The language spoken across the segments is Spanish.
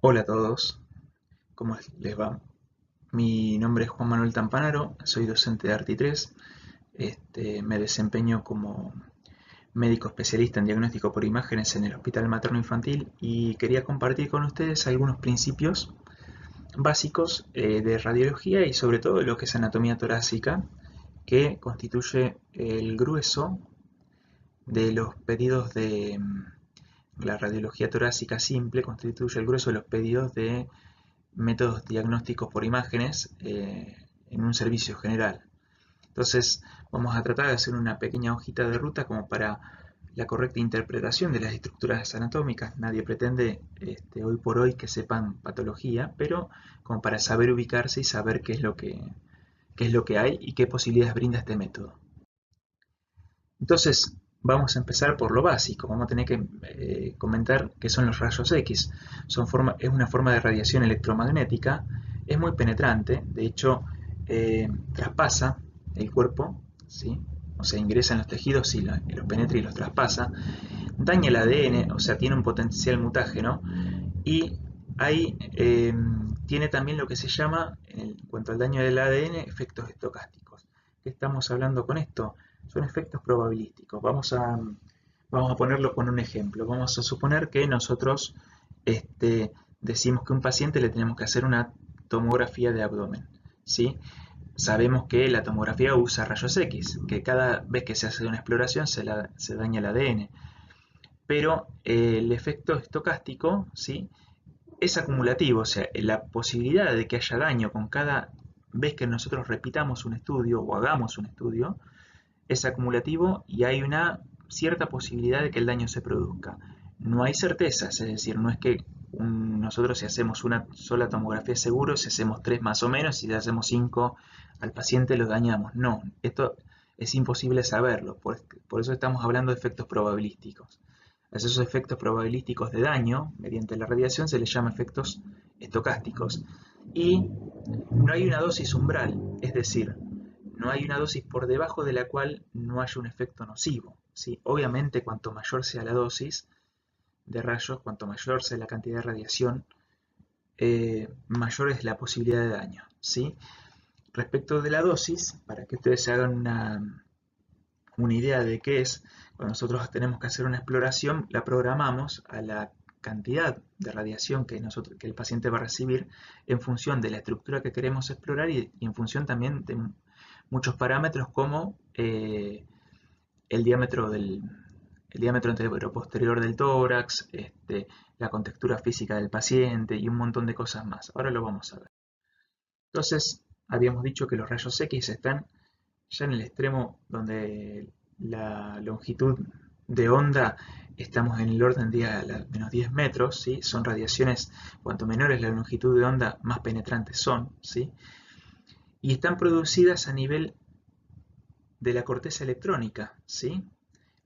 Hola a todos, ¿cómo les va? Mi nombre es Juan Manuel Tampanaro, soy docente de Arti3. Me desempeño como médico especialista en diagnóstico por imágenes en el Hospital Materno Infantil y quería compartir con ustedes algunos principios básicos de radiología y sobre todo lo que es anatomía torácica, que constituye el grueso de los pedidos de la radiología torácica simple, constituye el grueso de los pedidos de métodos diagnósticos por imágenes en un servicio general. Entonces vamos a tratar de hacer una pequeña hojita de ruta como para la correcta interpretación de las estructuras anatómicas. Nadie pretende hoy por hoy que sepan patología, pero como para saber ubicarse y saber qué es lo que hay y qué posibilidades brinda este método. Entonces, vamos a empezar por lo básico. Vamos a tener que comentar qué son los rayos X. Es una forma de radiación electromagnética, es muy penetrante, de hecho, traspasa el cuerpo, ¿sí? O sea, ingresa en los tejidos y los penetra y los traspasa, daña el ADN, o sea, tiene un potencial mutágeno, y ahí tiene también lo que se llama, en cuanto al daño del ADN, efectos estocásticos. ¿Qué estamos hablando con esto? Son efectos probabilísticos. Vamos a ponerlo con un ejemplo. Vamos a suponer que nosotros decimos que a un paciente le tenemos que hacer una tomografía de abdomen, ¿sí? Sabemos que la tomografía usa rayos X, que cada vez que se hace una exploración se daña el ADN. Pero el efecto estocástico, ¿sí?, es acumulativo, o sea, la posibilidad de que haya daño con cada vez que nosotros repitamos un estudio o hagamos un estudio es acumulativo y hay una cierta posibilidad de que el daño se produzca. No hay certezas, es decir, no es que nosotros si hacemos una sola tomografía seguro, si hacemos tres más o menos, si hacemos cinco al paciente lo dañamos. No, esto es imposible saberlo, por eso estamos hablando de efectos probabilísticos. A esos efectos probabilísticos de daño mediante la radiación se les llama efectos estocásticos. Y no hay una dosis umbral, es decir, no hay una dosis por debajo de la cual no haya un efecto nocivo, ¿sí? Obviamente, cuanto mayor sea la dosis de rayos, cuanto mayor sea la cantidad de radiación, mayor es la posibilidad de daño, ¿sí? Respecto de la dosis, para que ustedes se hagan una idea de qué es, cuando nosotros tenemos que hacer una exploración, la programamos a la cantidad de radiación que el paciente va a recibir en función de la estructura que queremos explorar y en función también de muchos parámetros como el diámetro el diámetro anterior-posterior del tórax, la contextura física del paciente y un montón de cosas más. Ahora lo vamos a ver. Entonces, habíamos dicho que los rayos X están ya en el extremo donde la longitud de onda estamos en el orden de a menos 10 metros, ¿sí? Son radiaciones, cuanto menor es la longitud de onda, más penetrantes son, ¿sí? Y están producidas a nivel de la corteza electrónica, ¿sí?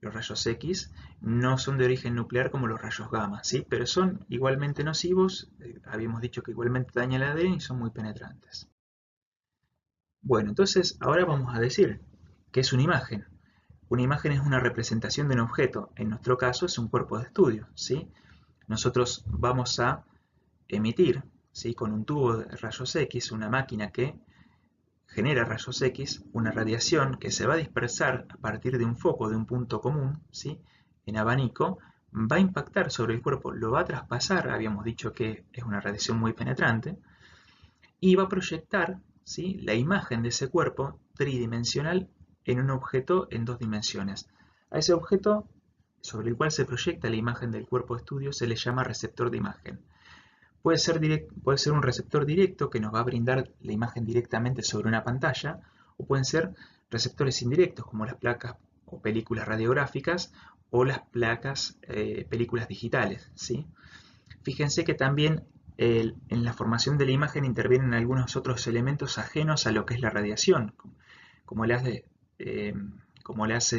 Los rayos X no son de origen nuclear como los rayos gamma, ¿sí? Pero son igualmente nocivos, habíamos dicho que igualmente dañan el ADN y son muy penetrantes. Bueno, entonces ahora vamos a decir qué es una imagen. Una imagen es una representación de un objeto, en nuestro caso es un cuerpo de estudio, ¿sí? Nosotros vamos a emitir, ¿sí?, con un tubo de rayos X, una máquina que genera rayos X, una radiación que se va a dispersar a partir de un foco, de un punto común, ¿sí?, en abanico, va a impactar sobre el cuerpo, lo va a traspasar, habíamos dicho que es una radiación muy penetrante, y va a proyectar, ¿sí?, la imagen de ese cuerpo tridimensional en un objeto en dos dimensiones. A ese objeto sobre el cual se proyecta la imagen del cuerpo de estudio se le llama receptor de imagen. Puede ser un receptor directo que nos va a brindar la imagen directamente sobre una pantalla, o pueden ser receptores indirectos como las placas o películas radiográficas o las placas películas digitales, ¿sí? Fíjense que también en la formación de la imagen intervienen algunos otros elementos ajenos a lo que es la radiación, como eh, como el haz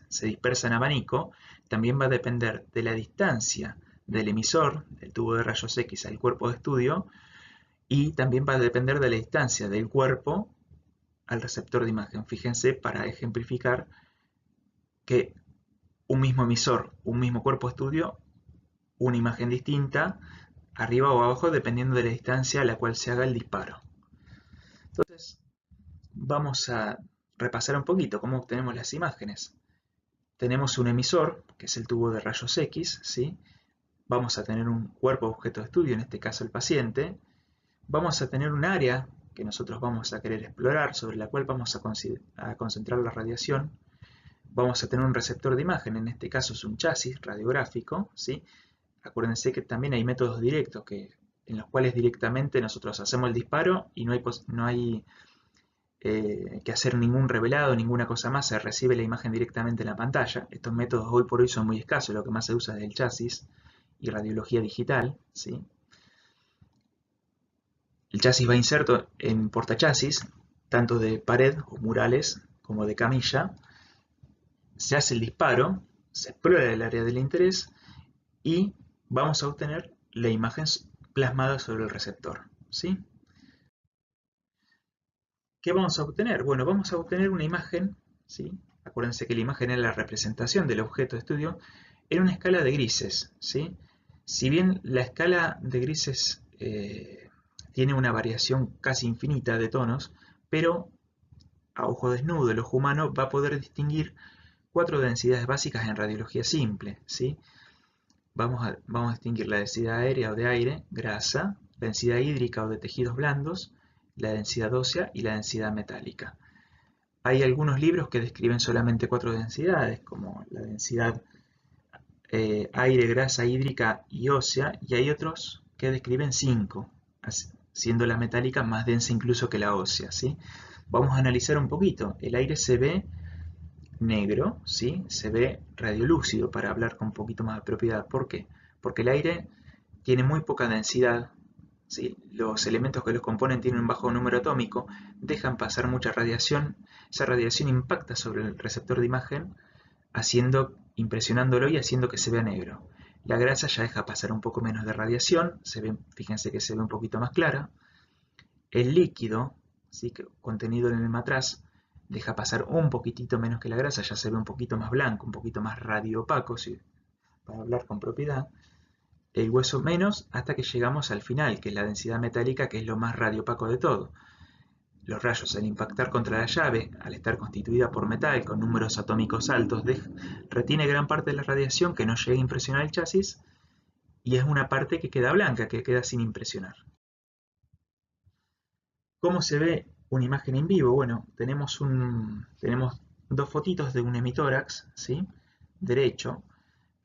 se dispersa en abanico, también va a depender de la distancia del emisor, del tubo de rayos X al cuerpo de estudio, y también va a depender de la distancia del cuerpo al receptor de imagen. Fíjense, para ejemplificar, que un mismo emisor, un mismo cuerpo de estudio, una imagen distinta arriba o abajo dependiendo de la distancia a la cual se haga el disparo. Entonces, vamos a repasar un poquito cómo obtenemos las imágenes. Tenemos un emisor, que es el tubo de rayos X, ¿sí? Vamos a tener un cuerpo objeto de estudio, en este caso el paciente. Vamos a tener un área que nosotros vamos a querer explorar, sobre la cual vamos a concentrar la radiación. Vamos a tener un receptor de imagen, en este caso es un chasis radiográfico, ¿sí? Acuérdense que también hay métodos directos en los cuales directamente nosotros hacemos el disparo y no hay que hacer ningún revelado, ninguna cosa más, se recibe la imagen directamente en la pantalla. Estos métodos hoy por hoy son muy escasos, lo que más se usa es el chasis y radiología digital, ¿sí? El chasis va inserto en portachasis, tanto de pared o murales como de camilla. Se hace el disparo, se explora el área del interés y vamos a obtener la imagen plasmada sobre el receptor, ¿sí? ¿Qué vamos a obtener? Bueno, vamos a obtener una imagen, ¿sí? Acuérdense que la imagen es la representación del objeto de estudio en una escala de grises, ¿sí? Si bien la escala de grises tiene una variación casi infinita de tonos, pero a ojo desnudo el ojo humano va a poder distinguir 4 densidades básicas en radiología simple, ¿sí? Vamos a distinguir la densidad aérea o de aire, grasa, la densidad hídrica o de tejidos blandos, la densidad ósea y la densidad metálica. Hay algunos libros que describen solamente 4 densidades, como la densidad aire, grasa, hídrica y ósea, y hay otros que describen 5, siendo la metálica más densa incluso que la ósea, ¿sí? Vamos a analizar un poquito. El aire se ve negro, ¿sí? Se ve radiolúcido, para hablar con un poquito más de propiedad. ¿Por qué? Porque el aire tiene muy poca densidad, ¿sí? Los elementos que los componen tienen un bajo número atómico, dejan pasar mucha radiación, esa radiación impacta sobre el receptor de imagen, impresionándolo y haciendo que se vea negro. La grasa ya deja pasar un poco menos de radiación, fíjense que se ve un poquito más clara. El líquido, ¿sí?, contenido en el matraz, deja pasar un poquitito menos que la grasa, ya se ve un poquito más blanco, un poquito más radiopaco, ¿sí?, para hablar con propiedad. El hueso menos, hasta que llegamos al final, que es la densidad metálica, que es lo más radiopaco de todo. Los rayos, al impactar contra la llave, al estar constituida por metal con números atómicos altos, retiene gran parte de la radiación que no llega a impresionar el chasis, y es una parte que queda blanca, que queda sin impresionar. ¿Cómo se ve una imagen en vivo? Bueno, tenemos 2 fotitos de un hemitórax, ¿sí?, derecho.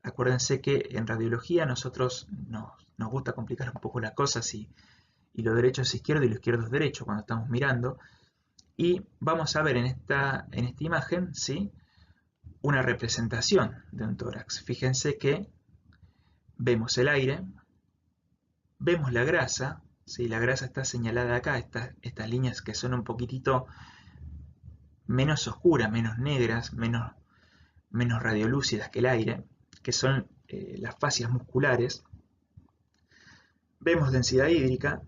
Acuérdense que en radiología nosotros nos gusta complicar un poco las cosas y lo derecho es izquierdo y lo izquierdo es derecho cuando estamos mirando. Y vamos a ver en esta imagen, ¿sí?, una representación de un tórax. Fíjense que vemos el aire, vemos la grasa, ¿sí? La grasa está señalada acá, estas líneas que son un poquitito menos oscuras, menos negras, menos radiolúcidas que el aire, que son las fascias musculares. Vemos densidad hídrica,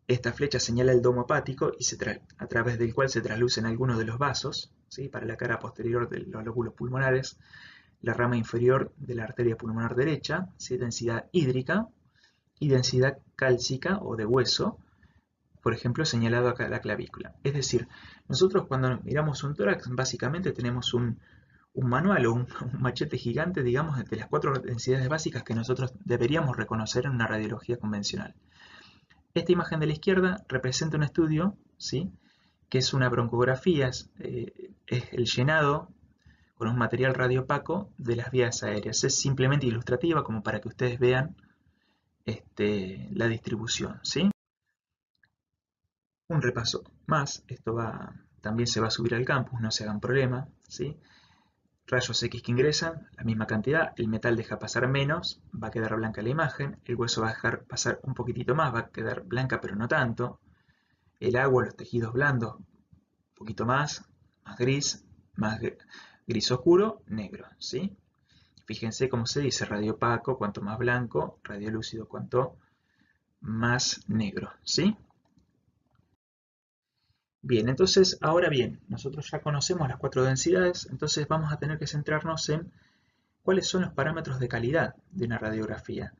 esta flecha señala el domo hepático y a través del cual se traslucen algunos de los vasos, ¿sí?, para la cara posterior de los lóbulos pulmonares, la rama inferior de la arteria pulmonar derecha, ¿sí?, densidad hídrica, y densidad cálcica o de hueso, por ejemplo, señalado acá la clavícula. Es decir, nosotros cuando miramos un tórax, básicamente tenemos un manual o un machete gigante, digamos, de las 4 densidades básicas que nosotros deberíamos reconocer en una radiología convencional. Esta imagen de la izquierda representa un estudio, ¿sí?, que es una broncografía, es el llenado con un material radiopaco de las vías aéreas. Es simplemente ilustrativa, como para que ustedes vean la distribución, ¿sí? Un repaso más, esto también se va a subir al campus, no se hagan problema, ¿sí? Rayos X que ingresan, la misma cantidad, el metal deja pasar menos, va a quedar blanca la imagen, el hueso va a dejar pasar un poquitito más, va a quedar blanca pero no tanto, el agua, los tejidos blandos, un poquito más gris, más gris oscuro, negro, ¿sí? Fíjense cómo se dice, radiopaco, cuanto más blanco, radiolúcido, cuanto más negro, ¿sí? Bien, entonces, ahora bien, nosotros ya conocemos las 4 densidades, entonces vamos a tener que centrarnos en cuáles son los parámetros de calidad de una radiografía.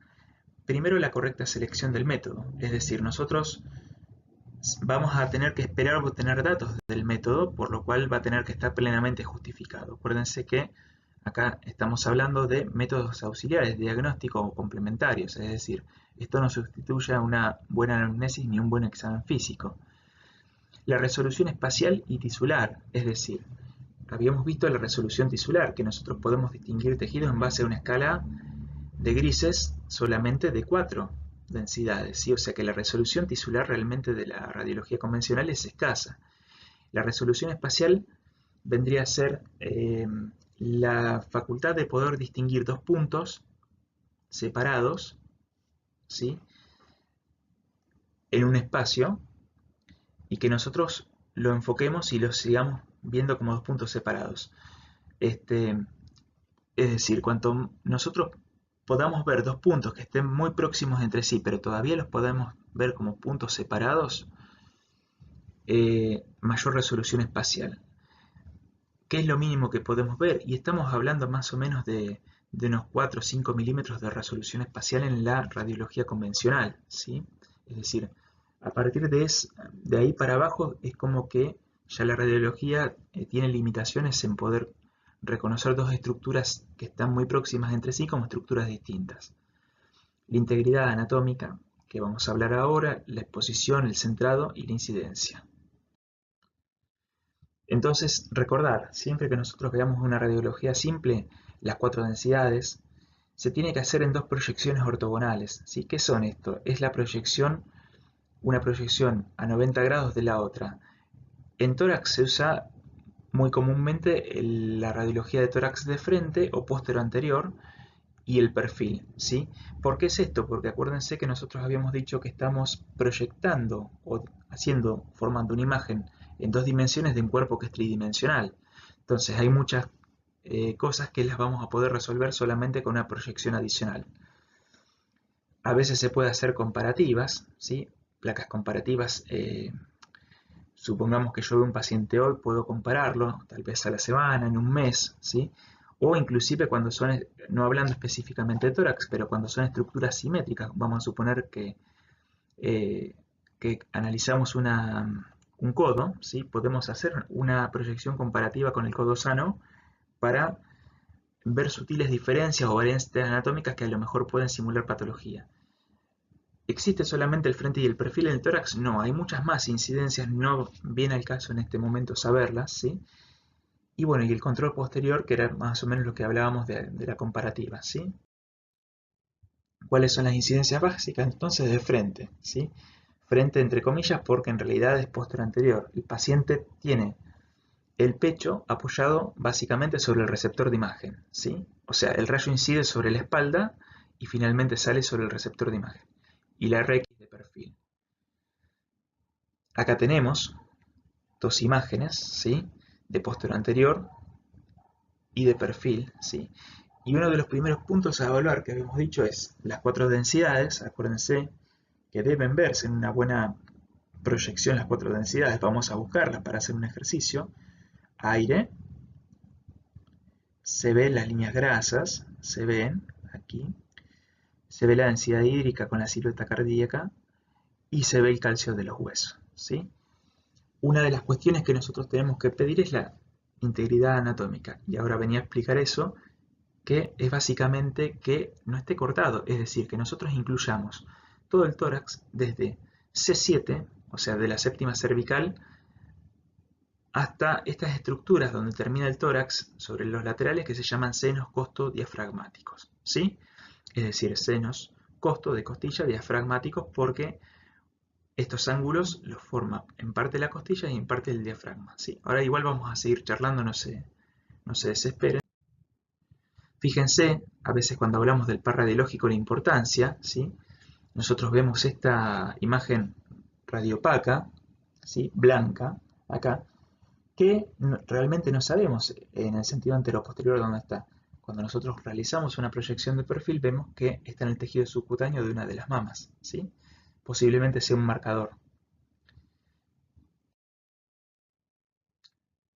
primero la correcta selección del método, es decir, nosotros vamos a tener que esperar obtener datos del método, por lo cual va a tener que estar plenamente justificado. Acuérdense que acá estamos hablando de métodos auxiliares, diagnósticos o complementarios, es decir, esto no sustituye a una buena anamnesis ni un buen examen físico. La resolución espacial y tisular, es decir, habíamos visto la resolución tisular, que nosotros podemos distinguir tejidos en base a una escala de grises solamente de 4 densidades, ¿sí? O sea que la resolución tisular realmente de la radiología convencional es escasa. La resolución espacial vendría a ser la facultad de poder distinguir dos puntos separados, ¿sí?, en un espacio, y que nosotros lo enfoquemos y lo sigamos viendo como dos puntos separados. Es decir, cuanto nosotros podamos ver dos puntos que estén muy próximos entre sí, pero todavía los podemos ver como puntos separados, mayor resolución espacial. ¿Qué es lo mínimo que podemos ver? Y estamos hablando más o menos de unos 4 o 5 milímetros de resolución espacial en la radiología convencional, ¿sí? Es decir, a partir de ahí para abajo es como que ya la radiología tiene limitaciones en poder reconocer dos estructuras que están muy próximas entre sí como estructuras distintas. La integridad anatómica, que vamos a hablar ahora, la exposición, el centrado y la incidencia. Entonces, recordar, siempre que nosotros veamos una radiología simple, las 4 densidades, se tiene que hacer en dos proyecciones ortogonales, ¿sí? ¿Qué son esto? Es la proyección, una proyección a 90 grados de la otra. En tórax se usa muy comúnmente la radiología de tórax de frente o póstero anterior y el perfil, ¿sí? ¿Por qué es esto? Porque acuérdense que nosotros habíamos dicho que estamos proyectando o formando una imagen en dos dimensiones de un cuerpo que es tridimensional. Entonces hay muchas cosas que las vamos a poder resolver solamente con una proyección adicional. A veces se puede hacer comparativas, ¿sí? Placas comparativas. Supongamos que yo veo un paciente hoy, puedo compararlo, tal vez a la semana, en un mes, ¿sí? O inclusive cuando son, no hablando específicamente de tórax, pero cuando son estructuras simétricas, vamos a suponer que analizamos un codo, ¿sí? Podemos hacer una proyección comparativa con el codo sano para ver sutiles diferencias o variantes anatómicas que a lo mejor pueden simular patología. ¿Existe solamente el frente y el perfil en el tórax? No, hay muchas más incidencias, no viene al caso en este momento saberlas, ¿sí? Y bueno, y el control posterior, que era más o menos lo que hablábamos de la comparativa, ¿sí? ¿Cuáles son las incidencias básicas? Entonces de frente, ¿sí? Frente entre comillas porque en realidad es póstero anterior. El paciente tiene el pecho apoyado básicamente sobre el receptor de imagen, ¿sí? O sea, el rayo incide sobre la espalda y finalmente sale sobre el receptor de imagen. Y la RX de perfil. Acá tenemos dos imágenes, ¿sí?, de póstero anterior y de perfil, ¿sí? Y uno de los primeros puntos a evaluar que habíamos dicho es las 4 densidades. Acuérdense que deben verse en una buena proyección las 4 densidades. Vamos a buscarlas para hacer un ejercicio. Aire, se ven las líneas grasas, se ven aquí, se ve la densidad hídrica con la silueta cardíaca y se ve el calcio de los huesos, ¿sí? Una de las cuestiones que nosotros tenemos que pedir es la integridad anatómica. Y ahora venía a explicar eso, que es básicamente que no esté cortado, es decir, que nosotros incluyamos todo el tórax desde C7, o sea, de la séptima cervical, hasta estas estructuras donde termina el tórax sobre los laterales que se llaman senos costo-diafragmáticos, ¿sí? Es decir, senos costo de costilla diafragmáticos porque estos ángulos los forma en parte la costilla y en parte el diafragma, ¿sí? Ahora igual vamos a seguir charlando, no se desesperen. Fíjense, a veces cuando hablamos del par radiológico, la importancia, ¿sí? Nosotros vemos esta imagen radiopaca, ¿sí?, blanca, acá, que realmente no sabemos en el sentido anteroposterior dónde está. Cuando nosotros realizamos una proyección de perfil, vemos que está en el tejido subcutáneo de una de las mamas, ¿sí? Posiblemente sea un marcador.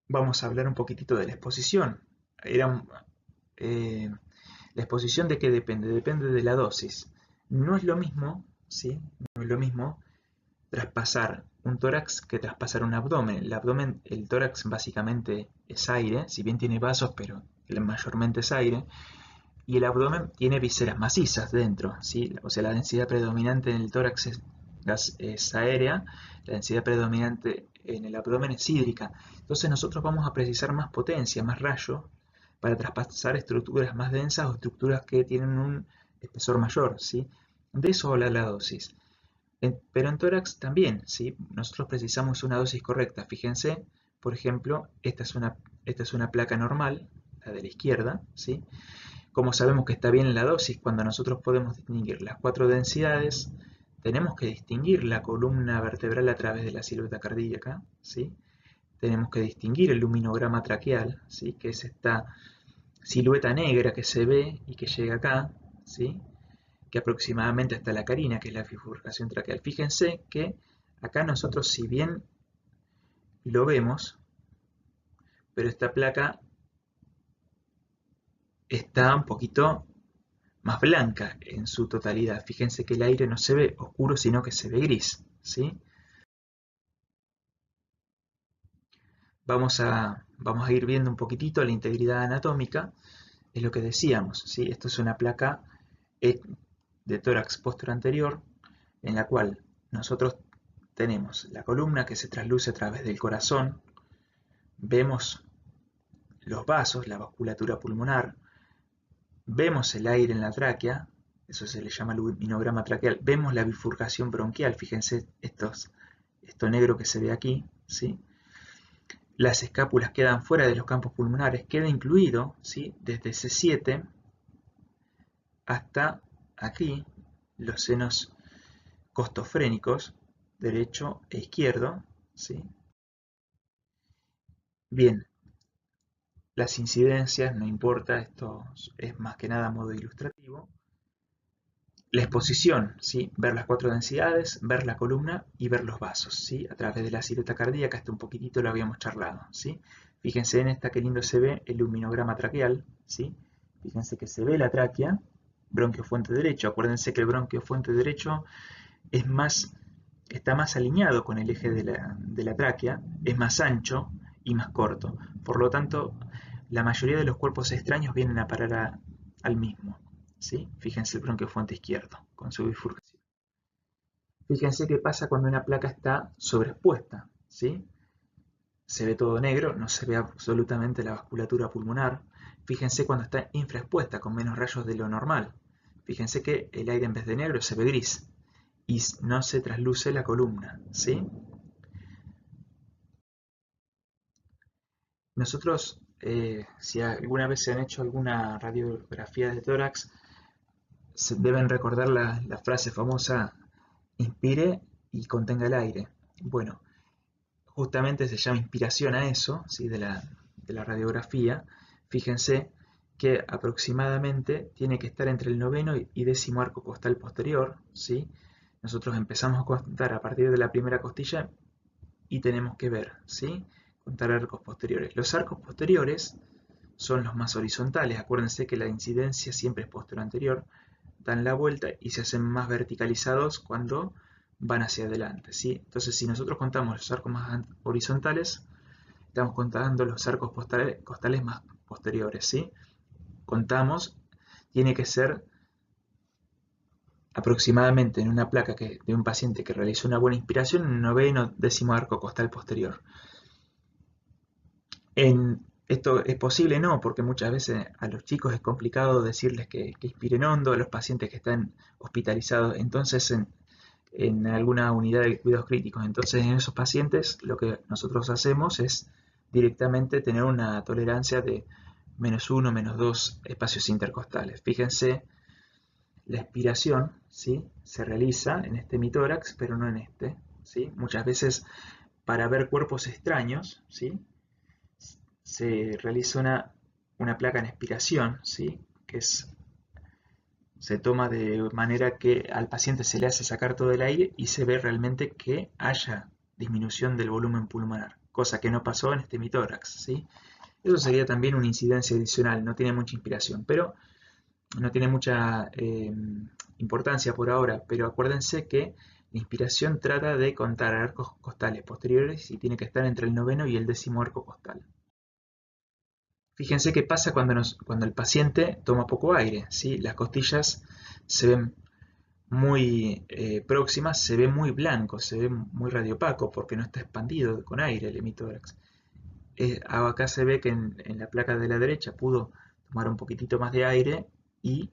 Vamos a hablar un poquitito de la exposición. La exposición de qué depende, depende de la dosis. No es lo mismo, ¿sí? No es lo mismo traspasar un tórax que traspasar un abdomen. El abdomen, el tórax básicamente es aire, si bien tiene vasos, pero mayormente es aire. Y el abdomen tiene vísceras macizas dentro, ¿sí? O sea, la densidad predominante en el tórax es aérea, la densidad predominante en el abdomen es hídrica. Entonces nosotros vamos a precisar más potencia, más rayo, para traspasar estructuras más densas o estructuras que tienen un espesor mayor, ¿sí? De eso habla la dosis. Pero en tórax también, ¿sí? Nosotros precisamos una dosis correcta. Fíjense, por ejemplo, esta es una placa normal, la de la izquierda, ¿sí? Como sabemos que está bien la dosis, cuando nosotros podemos distinguir las 4 densidades, tenemos que distinguir la columna vertebral a través de la silueta cardíaca, ¿sí? Tenemos que distinguir el luminograma traqueal, ¿sí? Que es esta silueta negra que se ve y que llega acá, ¿sí? Que aproximadamente hasta la carina, que es la bifurcación traqueal. Fíjense que acá nosotros, si bien lo vemos, pero esta placa está un poquito más blanca en su totalidad. Fíjense que el aire no se ve oscuro, sino que se ve gris, ¿sí? Vamos a ir viendo un poquitito la integridad anatómica, es lo que decíamos, ¿sí? Esto es una placa de tórax posterior anterior, en la cual nosotros tenemos la columna que se trasluce a través del corazón, vemos los vasos, la vasculatura pulmonar, vemos el aire en la tráquea, eso se le llama luminograma traqueal, vemos la bifurcación bronquial, fíjense esto negro que se ve aquí, ¿sí? Las escápulas quedan fuera de los campos pulmonares, queda incluido, ¿sí? Desde C7 hasta aquí, los senos costofrénicos, derecho e izquierdo, ¿sí? Bien, las incidencias, no importa, esto es más que nada a modo ilustrativo. La exposición, ¿sí? Ver las 4 densidades, ver la columna y ver los vasos, ¿sí? A través de la silueta cardíaca, hasta un poquitito lo habíamos charlado, ¿sí? Fíjense en esta que lindo se ve el luminograma traqueal, ¿sí? Fíjense que se ve la tráquea, bronquio fuente derecho. Acuérdense que el bronquio fuente derecho está más alineado con el eje de la tráquea, es más ancho y más corto. Por lo tanto, la mayoría de los cuerpos extraños vienen a parar al mismo, ¿sí? Fíjense el bronquio fuente izquierdo con su bifurcación. Fíjense qué pasa cuando una placa está sobreexpuesta, ¿sí? Se ve todo negro, no se ve absolutamente la vasculatura pulmonar. Fíjense cuando está infraexpuesta, con menos rayos de lo normal. Fíjense que el aire en vez de negro se ve gris y no se trasluce la columna, ¿sí? Nosotros, si alguna vez se han hecho alguna radiografía de tórax, se deben recordar la frase famosa, inspire y contenga el aire. Bueno, justamente se llama inspiración a eso, ¿sí? de la radiografía. Fíjense que aproximadamente tiene que estar entre el noveno y 10º arco costal posterior, ¿sí? Nosotros empezamos a contar a partir de la primera costilla y tenemos que ver, ¿sí? Contar arcos posteriores. Los arcos posteriores son los más horizontales. Acuérdense que la incidencia siempre es posterior anterior. Dan la vuelta y se hacen más verticalizados cuando van hacia adelante, ¿sí? Entonces, si nosotros contamos los arcos más horizontales, estamos contando los arcos costales más posteriores, ¿sí? Contamos, tiene que ser aproximadamente en una placa de un paciente que realizó una buena inspiración, en un noveno 10º arco costal posterior. Esto es posible, no, porque muchas veces a los chicos es complicado decirles que inspiren hondo, a los pacientes que están hospitalizados, entonces en alguna unidad de cuidados críticos. Entonces en esos pacientes lo que nosotros hacemos es directamente tener una tolerancia de -1, -2 espacios intercostales. Fíjense, la expiración, ¿sí? Se realiza en este hemitórax, pero no en este, ¿sí? Muchas veces para ver cuerpos extraños, ¿sí? Se realiza una placa en expiración, ¿sí? Que se toma de manera que al paciente se le hace sacar todo el aire y se ve realmente que haya disminución del volumen pulmonar, cosa que no pasó en este hemitórax, ¿sí? Eso sería también una incidencia adicional, no tiene mucha inspiración, pero no tiene mucha importancia por ahora, pero acuérdense que la inspiración trata de contar arcos costales posteriores y tiene que estar entre el noveno y el 10º arco costal. Fíjense qué pasa cuando el paciente toma poco aire, ¿sí? Las costillas se ven muy próximas, se ve muy blanco, se ve muy radiopaco porque no está expandido con aire el hemitórax. Acá se ve que en la placa de la derecha pudo tomar un poquitito más de aire y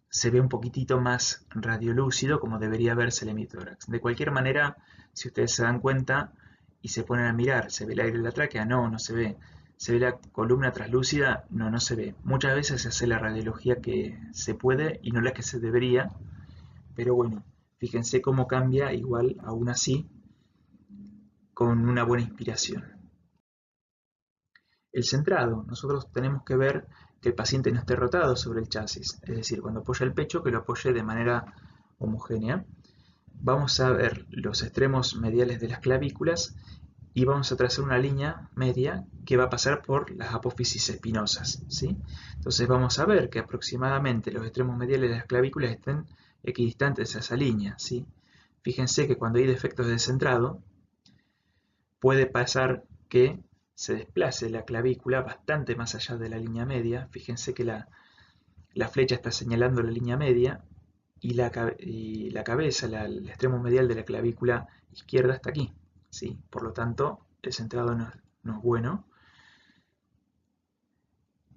se ve un poquitito más radiolúcido como debería verse el hemitórax. De cualquier manera, si ustedes se dan cuenta y se ponen a mirar, ¿se ve el aire en la tráquea? No, no se ve. ¿Se ve la columna translúcida? No, no se ve. Muchas veces se hace la radiología que se puede y no la que se debería, pero bueno, fíjense cómo cambia igual, aún así, con una buena inspiración. El centrado, nosotros tenemos que ver que el paciente no esté rotado sobre el chasis, es decir, cuando apoya el pecho, que lo apoye de manera homogénea. Vamos a ver los extremos mediales de las clavículas y vamos a trazar una línea media que va a pasar por las apófisis espinosas, ¿sí? Entonces vamos a ver que aproximadamente los extremos mediales de las clavículas estén equidistantes a esa línea, ¿sí? Fíjense que cuando hay defectos de centrado, puede pasar que se desplace la clavícula bastante más allá de la línea media. Fíjense que la flecha está señalando la línea media y la cabeza, el extremo medial de la clavícula izquierda está aquí, ¿sí? Por lo tanto, el centrado no es bueno.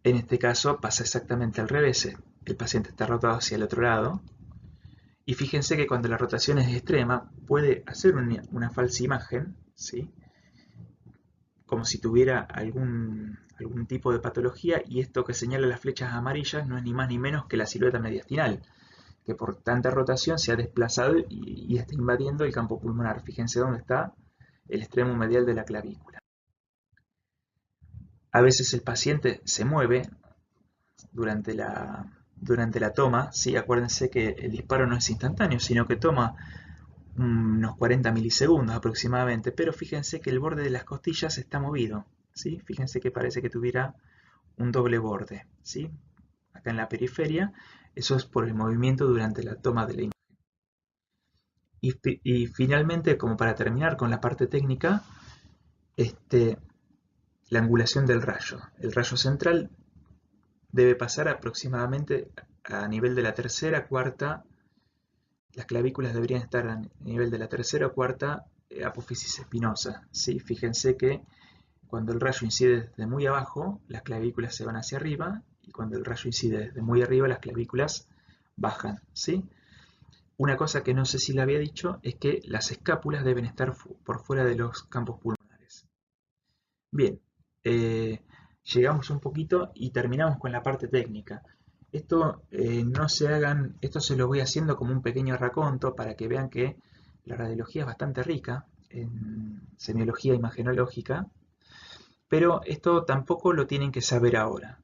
En este caso pasa exactamente al revés. El paciente está rotado hacia el otro lado. Y fíjense que cuando la rotación es extrema, puede hacer una falsa imagen, ¿sí? Como si tuviera algún tipo de patología, y esto que señala las flechas amarillas no es ni más ni menos que la silueta mediastinal, que por tanta rotación se ha desplazado y está invadiendo el campo pulmonar. Fíjense dónde está el extremo medial de la clavícula. A veces el paciente se mueve durante la toma, ¿sí? Acuérdense que el disparo no es instantáneo, sino que toma unos 40 milisegundos aproximadamente, pero fíjense que el borde de las costillas está movido, ¿sí? Fíjense que parece que tuviera un doble borde, ¿sí? Acá en la periferia, eso es por el movimiento durante la toma de la imagen. Y finalmente, como para terminar con la parte técnica, la angulación del rayo. El rayo central debe pasar aproximadamente a nivel de la tercera, cuarta. Las clavículas deberían estar a nivel de la tercera o cuarta apófisis espinosa, ¿sí? Fíjense que cuando el rayo incide desde muy abajo, las clavículas se van hacia arriba, y cuando el rayo incide desde muy arriba, las clavículas bajan, ¿sí? Una cosa que no sé si le había dicho es que las escápulas deben estar por fuera de los campos pulmonares. Bien, llegamos un poquito y terminamos con la parte técnica. Esto no se hagan, esto se lo voy haciendo como un pequeño raconto para que vean que la radiología es bastante rica en semiología imagenológica, pero esto tampoco lo tienen que saber ahora.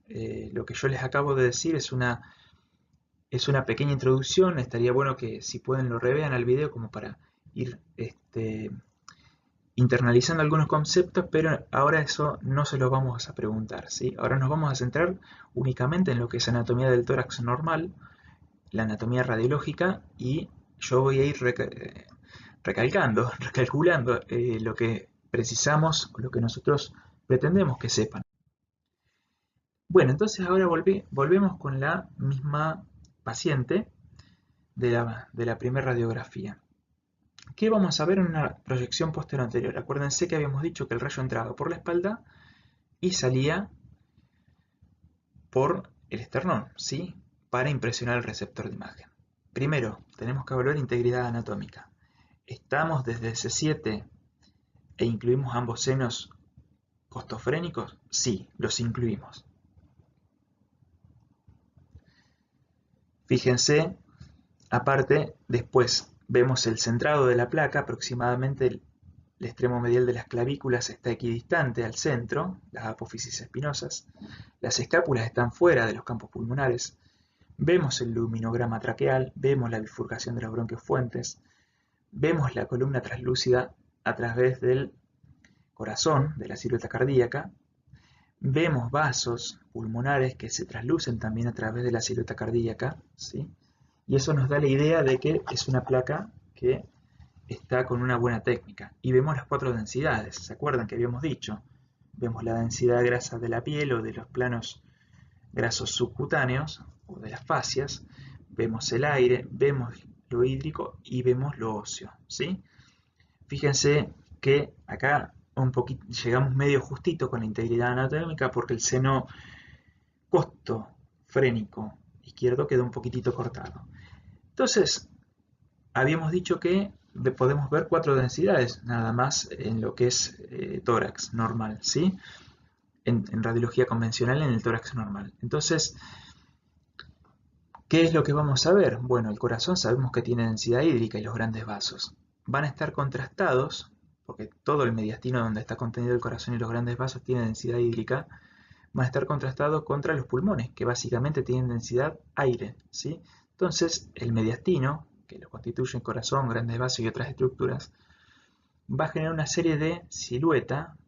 Lo que yo les acabo de decir es una pequeña introducción. Estaría bueno que si pueden lo revean al video como para ir internalizando algunos conceptos, pero ahora eso no se lo vamos a preguntar, ¿sí? Ahora nos vamos a centrar únicamente en lo que es anatomía del tórax normal, la anatomía radiológica, y yo voy a ir recalculando lo que precisamos, lo que nosotros pretendemos que sepan. Bueno, entonces ahora volvemos con la misma paciente de la primera radiografía. ¿Qué vamos a ver en una proyección posterior-anterior? Acuérdense que habíamos dicho que el rayo entraba por la espalda y salía por el esternón, ¿sí? Para impresionar el receptor de imagen. Primero, tenemos que evaluar integridad anatómica. ¿Estamos desde C7 e incluimos ambos senos costofrénicos? Sí, los incluimos. Fíjense, aparte, después vemos el centrado de la placa, aproximadamente el extremo medial de las clavículas está equidistante al centro, las apófisis espinosas. Las escápulas están fuera de los campos pulmonares. Vemos el luminograma traqueal, vemos la bifurcación de los bronquios fuentes, vemos la columna translúcida a través del corazón, de la silueta cardíaca. Vemos vasos pulmonares que se traslucen también a través de la silueta cardíaca, ¿sí? Y eso nos da la idea de que es una placa que está con una buena técnica. Y vemos las 4 densidades, ¿se acuerdan que habíamos dicho? Vemos la densidad de grasa de la piel o de los planos grasos subcutáneos o de las fascias, vemos el aire, vemos lo hídrico y vemos lo óseo, ¿sí? Fíjense que acá un poquito, llegamos medio justito con la integridad anatómica porque el seno costofrénico izquierdo quedó un poquitito cortado. Entonces, habíamos dicho que podemos ver 4 densidades nada más en lo que es tórax normal, ¿sí? En radiología convencional en el tórax normal. Entonces, ¿qué es lo que vamos a ver? Bueno, el corazón sabemos que tiene densidad hídrica y los grandes vasos. Van a estar contrastados, porque todo el mediastino donde está contenido el corazón y los grandes vasos tiene densidad hídrica, van a estar contrastados contra los pulmones, que básicamente tienen densidad aire, ¿sí? Entonces, el mediastino, que lo constituyen corazón, grandes vasos y otras estructuras, va a generar una serie de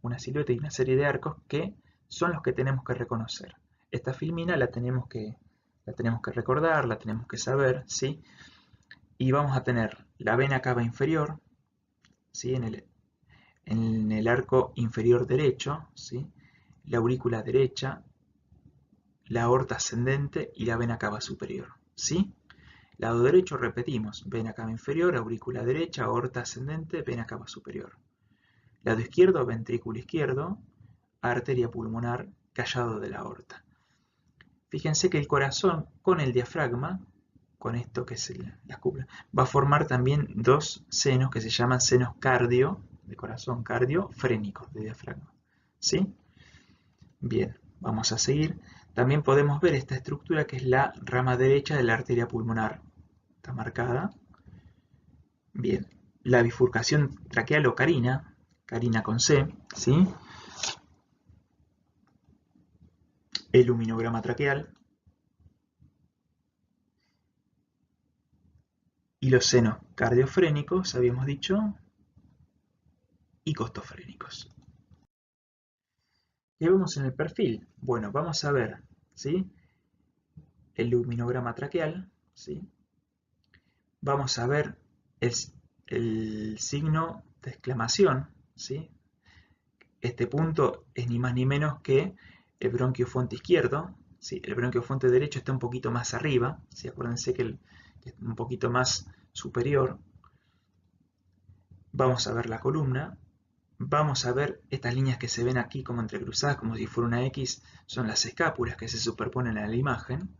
una silueta y una serie de arcos que son los que tenemos que reconocer. Esta filmina la tenemos que recordar, la tenemos que saber, ¿sí? Y vamos a tener la vena cava inferior, ¿sí? En el arco inferior derecho, ¿sí? La aurícula derecha, la aorta ascendente y la vena cava superior, ¿sí? Lado derecho repetimos, vena cava inferior, aurícula derecha, aorta ascendente, vena cava superior. Lado izquierdo, ventrículo izquierdo, arteria pulmonar, callado de la aorta. Fíjense que el corazón con el diafragma, con esto que es la cúpula, va a formar también 2 senos que se llaman senos cardio, de corazón cardio, frénicos de diafragma. ¿Sí? Bien, vamos a seguir. También podemos ver esta estructura que es la rama derecha de la arteria pulmonar. Está marcada. Bien, la bifurcación traqueal o carina con C, ¿sí? El luminograma traqueal y los senos cardiofrénicos, habíamos dicho, y costofrénicos. ¿Qué vemos en el perfil? Bueno, vamos a ver, ¿sí? El luminograma traqueal, ¿sí? Vamos a ver el signo de exclamación, ¿sí? Este punto es ni más ni menos que el bronquiofonte izquierdo, ¿sí? El bronquiofonte derecho está un poquito más arriba, ¿sí? Acuérdense que es un poquito más superior. Vamos a ver la columna. Vamos a ver estas líneas que se ven aquí como entrecruzadas, como si fuera una X, son las escápulas que se superponen a la imagen.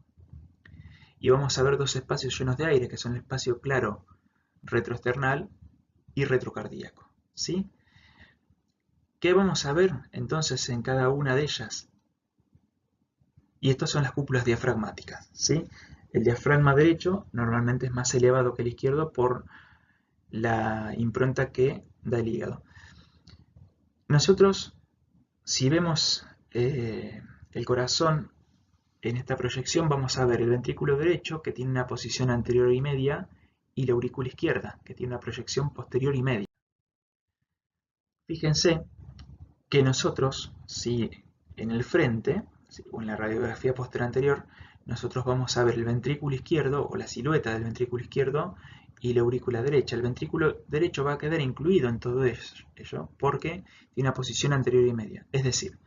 Y vamos a ver 2 espacios llenos de aire, que son el espacio claro retroesternal y retrocardíaco, ¿sí? ¿Qué vamos a ver entonces en cada una de ellas? Y estas son las cúpulas diafragmáticas, ¿sí? El diafragma derecho normalmente es más elevado que el izquierdo por la impronta que da el hígado. Nosotros, si vemos el corazón en esta proyección, vamos a ver el ventrículo derecho, que tiene una posición anterior y media, y la aurícula izquierda, que tiene una proyección posterior y media. Fíjense que nosotros, si en el frente, o en la radiografía posterior anterior, nosotros vamos a ver el ventrículo izquierdo, o la silueta del ventrículo izquierdo, y la aurícula derecha. El ventrículo derecho va a quedar incluido en todo ello, porque tiene una posición anterior y media. Es decir,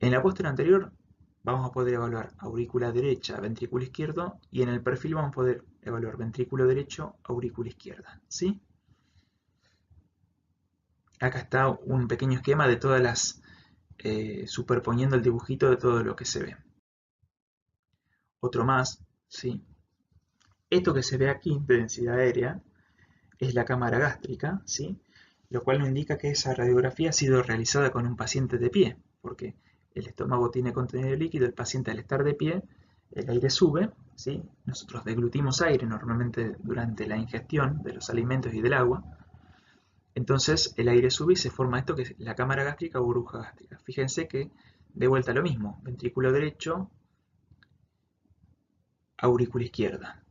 en la posterior anterior vamos a poder evaluar aurícula derecha, ventrículo izquierdo, y en el perfil vamos a poder evaluar ventrículo derecho, aurícula izquierda, ¿sí? Acá está un pequeño esquema de todas las, superponiendo el dibujito de todo lo que se ve. Otro más, ¿sí? Esto que se ve aquí de densidad aérea es la cámara gástrica, ¿sí? Lo cual nos indica que esa radiografía ha sido realizada con un paciente de pie, porque el estómago tiene contenido líquido, el paciente al estar de pie, el aire sube, ¿sí? Nosotros deglutimos aire normalmente durante la ingestión de los alimentos y del agua, entonces el aire sube y se forma esto que es la cámara gástrica o burbuja gástrica. Fíjense que de vuelta lo mismo, ventrículo derecho, aurícula izquierda.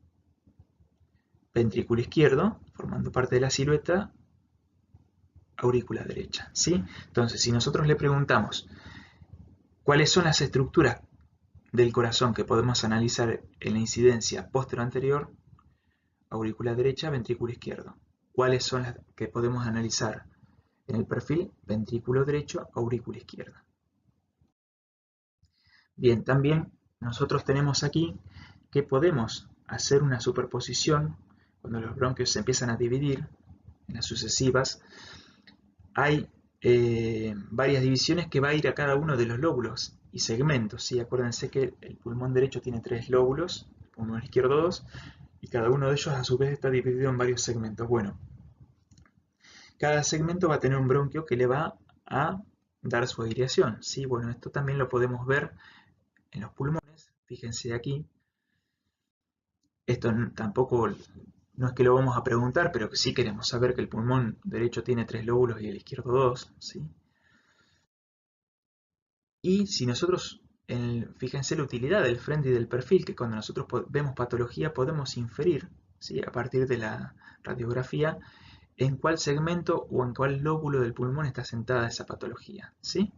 Ventrículo izquierdo, formando parte de la silueta, aurícula derecha, ¿sí? Entonces, si nosotros le preguntamos cuáles son las estructuras del corazón que podemos analizar en la incidencia postero-anterior, aurícula derecha, ventrículo izquierdo. ¿Cuáles son las que podemos analizar en el perfil? Ventrículo derecho, aurícula izquierda. Bien, también nosotros tenemos aquí que podemos hacer una superposición cuando los bronquios se empiezan a dividir en las sucesivas. Hay varias divisiones que va a ir a cada uno de los lóbulos y segmentos, ¿sí? Acuérdense que el pulmón derecho tiene 3 lóbulos, el pulmón izquierdo 2, y cada uno de ellos a su vez está dividido en varios segmentos. Bueno, cada segmento va a tener un bronquio que le va a dar su aireación, ¿sí? Bueno, esto también lo podemos ver en los pulmones, fíjense aquí. Esto tampoco, no es que lo vamos a preguntar, pero que sí queremos saber que el pulmón derecho tiene 3 lóbulos y el izquierdo 2, ¿sí? Y si nosotros, fíjense la utilidad del frente y del perfil, que cuando nosotros vemos patología podemos inferir, ¿sí? A partir de la radiografía, en cuál segmento o en cuál lóbulo del pulmón está sentada esa patología, ¿sí?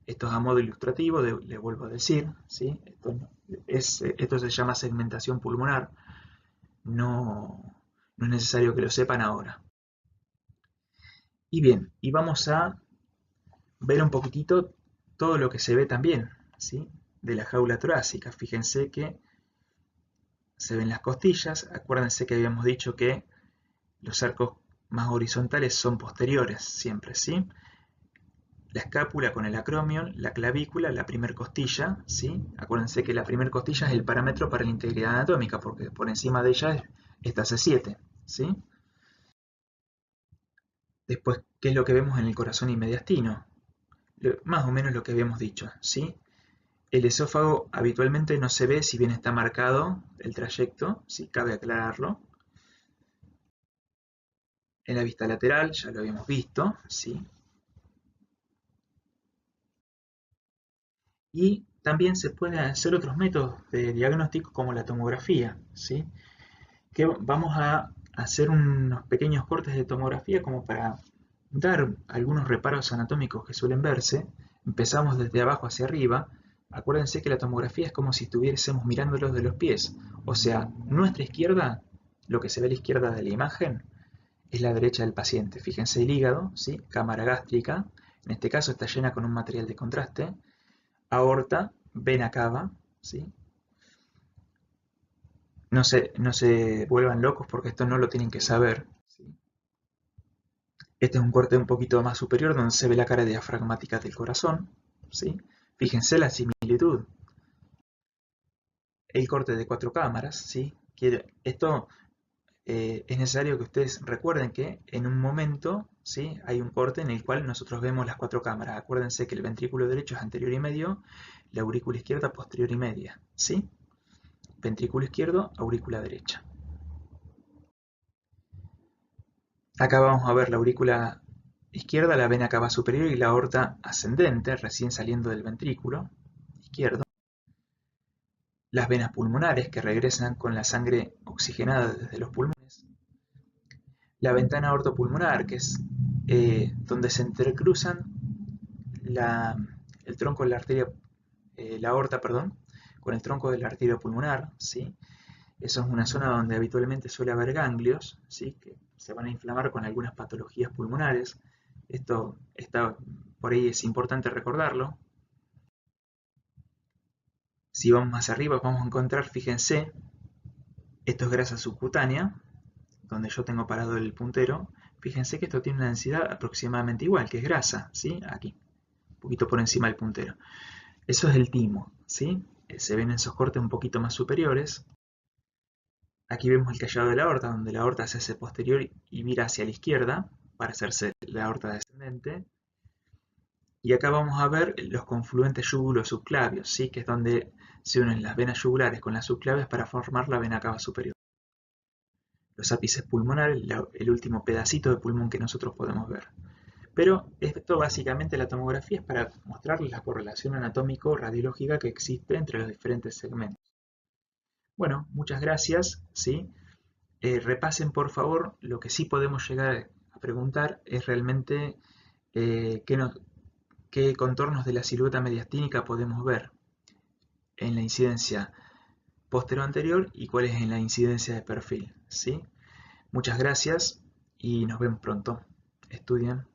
Esto es a modo ilustrativo, le vuelvo a decir, ¿sí? Esto se llama segmentación pulmonar, no es necesario que lo sepan ahora. Y bien, y vamos a ver un poquitito todo lo que se ve también, ¿sí? De la jaula torácica. Fíjense que se ven las costillas. Acuérdense que habíamos dicho que los arcos más horizontales son posteriores siempre, ¿sí? La escápula con el acromion, la clavícula, la primer costilla, ¿sí? Acuérdense que la primer costilla es el parámetro para la integridad anatómica, porque por encima de ella está C7, ¿sí? Después, ¿qué es lo que vemos en el corazón y mediastino? Más o menos lo que habíamos dicho, ¿sí? El esófago habitualmente no se ve si bien está marcado el trayecto, si cabe aclararlo. En la vista lateral ya lo habíamos visto, ¿sí? Y también se pueden hacer otros métodos de diagnóstico como la tomografía, ¿sí? Que vamos a hacer unos pequeños cortes de tomografía como para dar algunos reparos anatómicos que suelen verse. Empezamos desde abajo hacia arriba. Acuérdense que la tomografía es como si estuviésemos mirándolos de los pies. O sea, nuestra izquierda, lo que se ve a la izquierda de la imagen, es la derecha del paciente. Fíjense el hígado, ¿sí? Cámara gástrica. En este caso está llena con un material de contraste. Aorta, vena cava, ¿sí? No se vuelvan locos porque esto no lo tienen que saber, ¿sí? Este es un corte un poquito más superior donde se ve la cara diafragmática del corazón, ¿sí? Fíjense la similitud. El corte de 4 cámaras, ¿sí? Esto es necesario que ustedes recuerden que en un momento, ¿sí? Hay un corte en el cual nosotros vemos las 4 cámaras. Acuérdense que el ventrículo derecho es anterior y medio, la aurícula izquierda posterior y media, ¿sí? Ventrículo izquierdo, aurícula derecha. Acá vamos a ver la aurícula izquierda, la vena cava superior y la aorta ascendente, recién saliendo del ventrículo izquierdo. Las venas pulmonares que regresan con la sangre oxigenada desde los pulmones. La ventana aortopulmonar, que es donde se entrecruzan el tronco de la arteria, la aorta, perdón, con el tronco de la arteria pulmonar, ¿sí? Eso es una zona donde habitualmente suele haber ganglios, ¿sí? Que se van a inflamar con algunas patologías pulmonares. Esto está, por ahí es importante recordarlo. Si vamos más arriba vamos a encontrar, fíjense, esto es grasa subcutánea, donde yo tengo parado el puntero. Fíjense que esto tiene una densidad aproximadamente igual, que es grasa, ¿sí? Aquí, un poquito por encima del puntero. Eso es el timo, ¿sí? Se ven esos cortes un poquito más superiores. Aquí vemos el callado de la aorta, donde la aorta se hace posterior y mira hacia la izquierda para hacerse la aorta descendente. Y acá vamos a ver los confluentes yúgulo-subclavios, ¿sí? Que es donde se unen las venas yugulares con las subclavias para formar la vena cava superior. Los ápices pulmonares, el último pedacito de pulmón que nosotros podemos ver. Pero esto básicamente la tomografía es para mostrarles la correlación anatómico-radiológica que existe entre los diferentes segmentos. Bueno, muchas gracias, ¿sí? Repasen por favor, lo que sí podemos llegar a preguntar es realmente qué contornos de la silueta mediastínica podemos ver. en la incidencia posterior-anterior y cuál es en la incidencia de perfil, ¿sí? Muchas gracias y nos vemos pronto. Estudien.